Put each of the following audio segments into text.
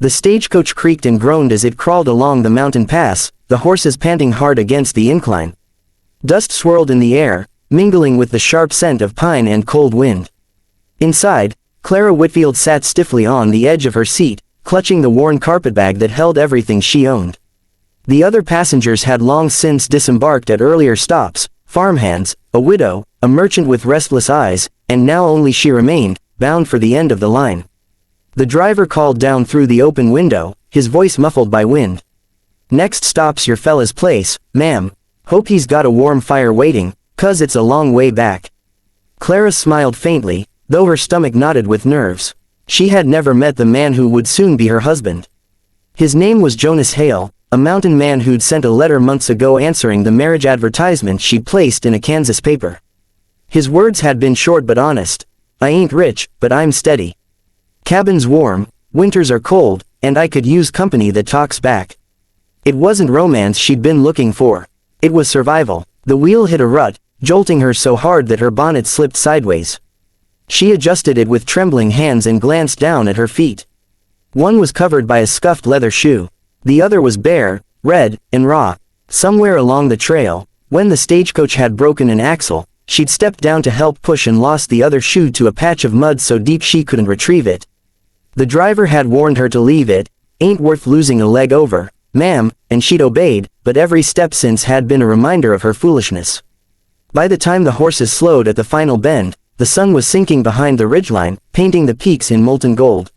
The stagecoach creaked and groaned as it crawled along the mountain pass, the horses panting hard against the incline. Dust swirled in the air, mingling with the sharp scent of pine and cold wind. Inside, Clara Whitfield sat stiffly on the edge of her seat, clutching the worn carpetbag that held everything she owned. The other passengers had long since disembarked at earlier stops, farmhands, a widow, a merchant with restless eyes, and now only she remained, bound for the end of the line. The driver called down through the open window, his voice muffled by wind. "Next stop's your fella's place, ma'am. Hope he's got a warm fire waiting, 'cause it's a long way back." Clara smiled faintly, though her stomach knotted with nerves. She had never met the man who would soon be her husband. His name was Jonas Hale, a mountain man who'd sent a letter months ago answering the marriage advertisement she placed in a Kansas paper. His words had been short but honest. "I ain't rich, but I'm steady. Cabin's warm, winters are cold, and I could use company that talks back." It wasn't romance she'd been looking for. It was survival. The wheel hit a rut, jolting her so hard that her bonnet slipped sideways. She adjusted it with trembling hands and glanced down at her feet. One was covered by a scuffed leather shoe. The other was bare, red, and raw. Somewhere along the trail, when the stagecoach had broken an axle, she'd stepped down to help push and lost the other shoe to a patch of mud so deep she couldn't retrieve it. The driver had warned her to leave it. "Ain't worth losing a leg over, ma'am," and she'd obeyed, but every step since had been a reminder of her foolishness. By the time the horses slowed at the final bend, the sun was sinking behind the ridgeline, painting the peaks in molten gold.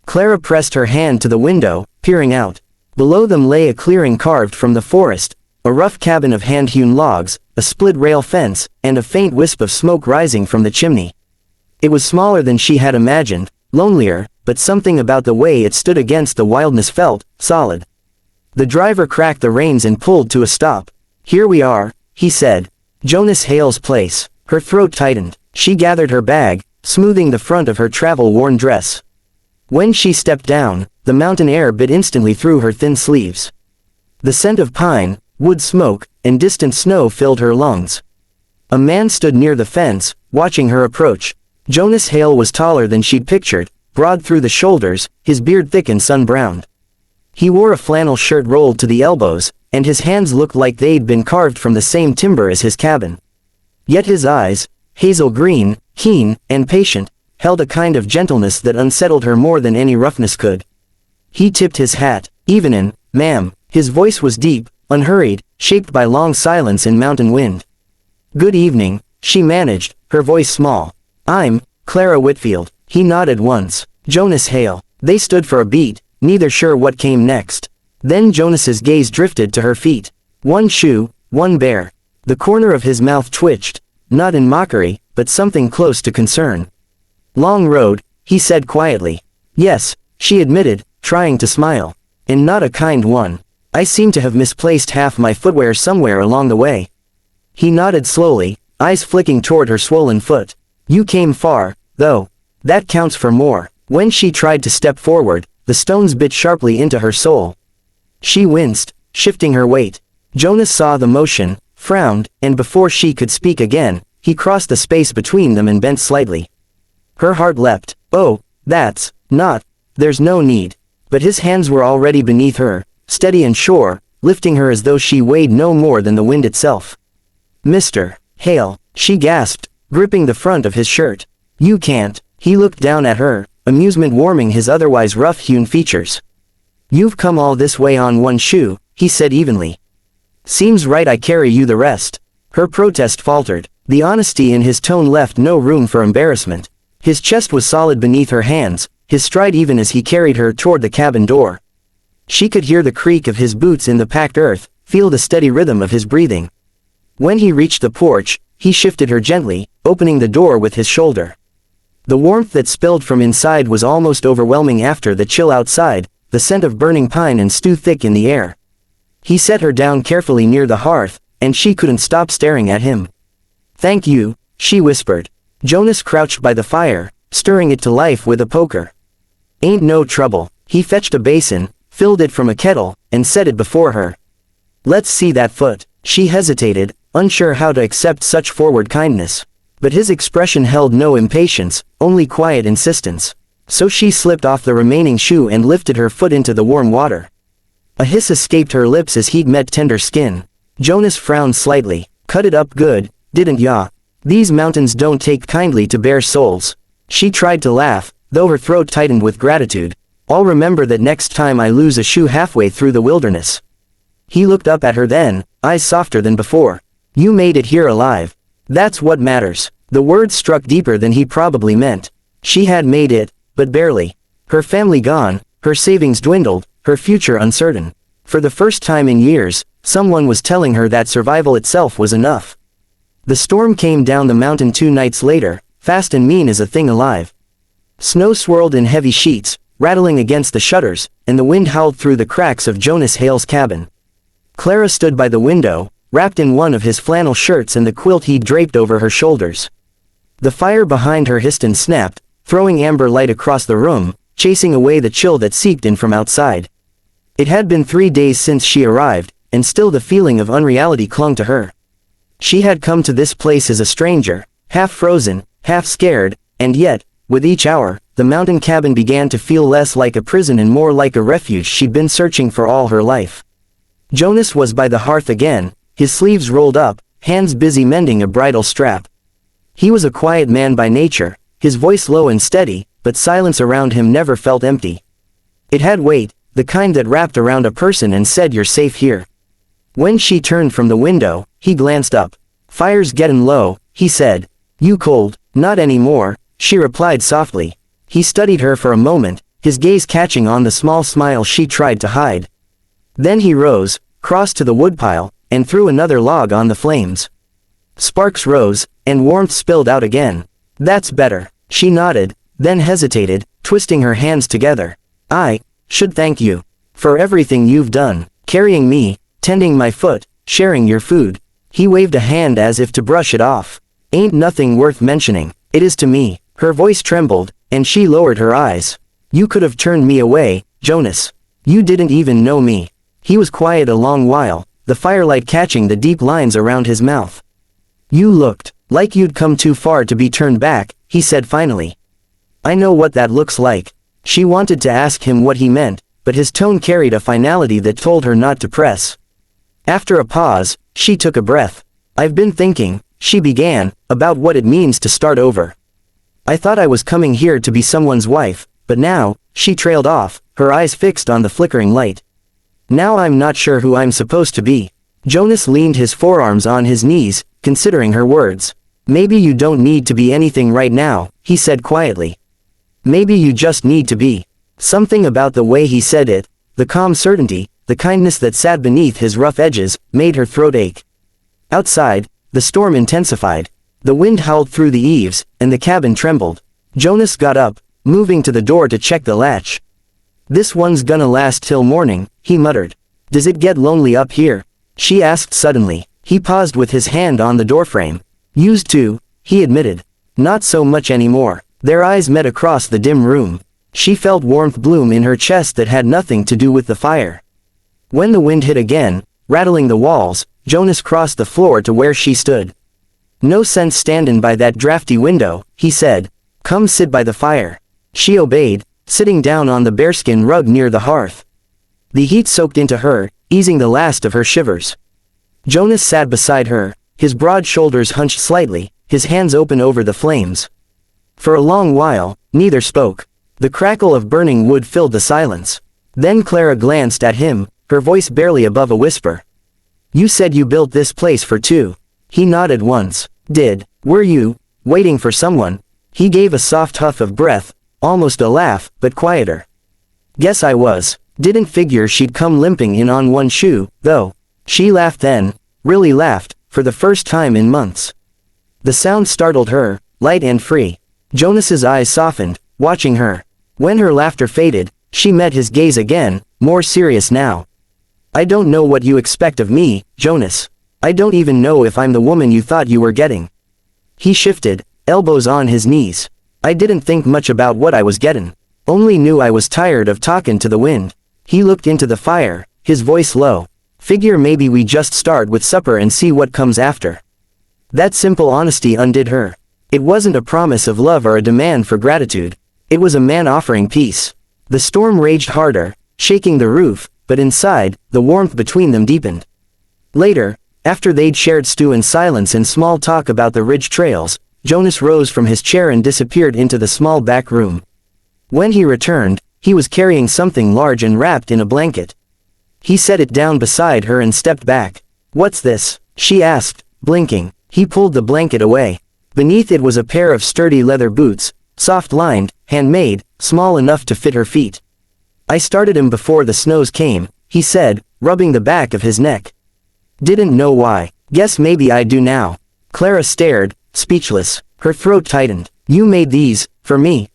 Clara pressed her hand to the window, peering out. Below them lay a clearing carved from the forest, a rough cabin of hand-hewn logs, a split-rail fence, and a faint wisp of smoke rising from the chimney. It was smaller than she had imagined, lonelier, but something about the way it stood against the wildness felt solid. The driver cracked the reins and pulled to a stop. "Here we are," he said. "Jonas Hale's place." Her throat tightened. She gathered her bag, smoothing the front of her travel-worn dress. When she stepped down, the mountain air bit instantly through her thin sleeves. The scent of pine, wood smoke, and distant snow filled her lungs. A man stood near the fence, watching her approach. Jonas Hale was taller than she'd pictured, broad through the shoulders, his beard thick and sun-browned. He wore a flannel shirt rolled to the elbows, and his hands looked like they'd been carved from the same timber as his cabin. Yet his eyes, hazel green, keen, and patient, held a kind of gentleness that unsettled her more than any roughness could. He tipped his hat. "Evenin', ma'am." His voice was deep, unhurried, shaped by long silence and mountain wind. "Good evening," she managed, her voice small. "I'm Clara Whitfield." He nodded once. "Jonas Hale." They stood for a beat, neither sure what came next. Then Jonas's gaze drifted to her feet. One shoe, one bare. The corner of his mouth twitched, not in mockery, but something close to concern. "Long road," he said quietly. "Yes," she admitted, trying to smile. "And not a kind one. I seem to have misplaced half my footwear somewhere along the way." He nodded slowly, eyes flicking toward her swollen foot. "You came far, though. That counts for more." When she tried to step forward, the stones bit sharply into her soul. She winced, shifting her weight. Jonas saw the motion, frowned, and before she could speak again, he crossed the space between them and bent slightly. Her heart leapt. "Oh, that's not. There's no need." But his hands were already beneath her, steady and sure, lifting her as though she weighed no more than the wind itself. "Mr. Hale," she gasped, gripping the front of his shirt. "You can't." He looked down at her, amusement warming his otherwise rough-hewn features. "You've come all this way on one shoe," he said evenly. "Seems right I carry you the rest." Her protest faltered. The honesty in his tone left no room for embarrassment. His chest was solid beneath her hands, his stride even as he carried her toward the cabin door. She could hear the creak of his boots in the packed earth, feel the steady rhythm of his breathing. When he reached the porch, he shifted her gently, opening the door with his shoulder. The warmth that spilled from inside was almost overwhelming after the chill outside, the scent of burning pine and stew thick in the air. He set her down carefully near the hearth, and she couldn't stop staring at him. "Thank you," she whispered. Jonas crouched by the fire, stirring it to life with a poker. "Ain't no trouble." He fetched a basin, filled it from a kettle, and set it before her. "Let's see that foot." She hesitated, unsure how to accept such forward kindness. But his expression held no impatience, only quiet insistence. So she slipped off the remaining shoe and lifted her foot into the warm water. A hiss escaped her lips as heat met tender skin. Jonas frowned slightly. Cut it up good, didn't ya? These mountains don't take kindly to bare souls. She tried to laugh, though her throat tightened with gratitude. I'll remember that next time I lose a shoe halfway through the wilderness. He looked up at her then, eyes softer than before. You made it here alive. That's what matters. The words struck deeper than he probably meant. She had made it, but barely. Her family gone, her savings dwindled, her future uncertain. For the first time in years, someone was telling her that survival itself was enough. The storm came down the mountain 2 nights later, fast and mean as a thing alive. Snow swirled in heavy sheets, rattling against the shutters, and the wind howled through the cracks of Jonas Hale's cabin. Clara stood by the window, wrapped in one of his flannel shirts and the quilt he'd draped over her shoulders. The fire behind her hissed and snapped, throwing amber light across the room, chasing away the chill that seeped in from outside. It had been 3 days since she arrived, and still the feeling of unreality clung to her. She had come to this place as a stranger, half frozen, half scared, and yet, with each hour, the mountain cabin began to feel less like a prison and more like a refuge she'd been searching for all her life. Jonas was by the hearth again, his sleeves rolled up, hands busy mending a bridle strap. He was a quiet man by nature, his voice low and steady, but silence around him never felt empty. It had weight, the kind that wrapped around a person and said you're safe here. When she turned from the window, he glanced up. Fire's gettin' low, he said. You cold? Not anymore, she replied softly. He studied her for a moment, his gaze catching on the small smile she tried to hide. Then he rose, crossed to the woodpile, and threw another log on the flames. Sparks rose, and warmth spilled out again. That's better, she nodded, then hesitated, twisting her hands together. I should thank you for everything you've done, carrying me, tending my foot, sharing your food. He waved a hand as if to brush it off. Ain't nothing worth mentioning, it is to me. Her voice trembled, and she lowered her eyes. You could have turned me away, Jonas. You didn't even know me. He was quiet a long while, the firelight catching the deep lines around his mouth. You looked like you'd come too far to be turned back, he said finally. I know what that looks like. She wanted to ask him what he meant, but his tone carried a finality that told her not to press. After a pause, she took a breath. I've been thinking, she began, about what it means to start over. I thought I was coming here to be someone's wife, but now, she trailed off, her eyes fixed on the flickering light. Now I'm not sure who I'm supposed to be. Jonas leaned his forearms on his knees, considering her words. Maybe you don't need to be anything right now, he said quietly. Maybe you just need to be. Something about the way he said it, the calm certainty, the kindness that sat beneath his rough edges, made her throat ache. Outside, the storm intensified. The wind howled through the eaves, and the cabin trembled. Jonas got up, moving to the door to check the latch. This one's gonna last till morning, he muttered. Does it get lonely up here? She asked suddenly. He paused with his hand on the doorframe. Used to, he admitted. Not so much anymore. Their eyes met across the dim room. She felt warmth bloom in her chest that had nothing to do with the fire. When the wind hit again, rattling the walls, Jonas crossed the floor to where she stood. No sense standin' by that drafty window, he said. Come sit by the fire. She obeyed, sitting down on the bearskin rug near the hearth. The heat soaked into her, easing the last of her shivers. Jonas sat beside her, his broad shoulders hunched slightly, his hands open over the flames. For a long while, neither spoke. The crackle of burning wood filled the silence. Then Clara glanced at him, her voice barely above a whisper. You said you built this place for two. He nodded once. Were you waiting for someone? He gave a soft huff of breath, almost a laugh, but quieter. Guess I was. Didn't figure she'd come limping in on one shoe, though. She laughed then, really laughed, for the first time in months. The sound startled her, light and free. Jonas's eyes softened, watching her. When her laughter faded, she met his gaze again, more serious now. I don't know what you expect of me, Jonas. I don't even know if I'm the woman you thought you were getting. He shifted, elbows on his knees. I didn't think much about what I was getting. Only knew I was tired of talking to the wind. He looked into the fire, his voice low. Figure maybe we just start with supper and see what comes after. That simple honesty undid her. It wasn't a promise of love or a demand for gratitude. It was a man offering peace. The storm raged harder, shaking the roof, but inside, the warmth between them deepened. Later, after they'd shared stew in silence and small talk about the ridge trails, Jonas rose from his chair and disappeared into the small back room. When he returned, he was carrying something large and wrapped in a blanket. He set it down beside her and stepped back. "What's this?" she asked, blinking. He pulled the blanket away. Beneath it was a pair of sturdy leather boots, soft-lined, handmade, small enough to fit her feet. "I started 'em before the snows came," he said, rubbing the back of his neck. "Didn't know why. Guess maybe I do now." Clara stared, speechless. Her throat tightened. "You made these, for me?"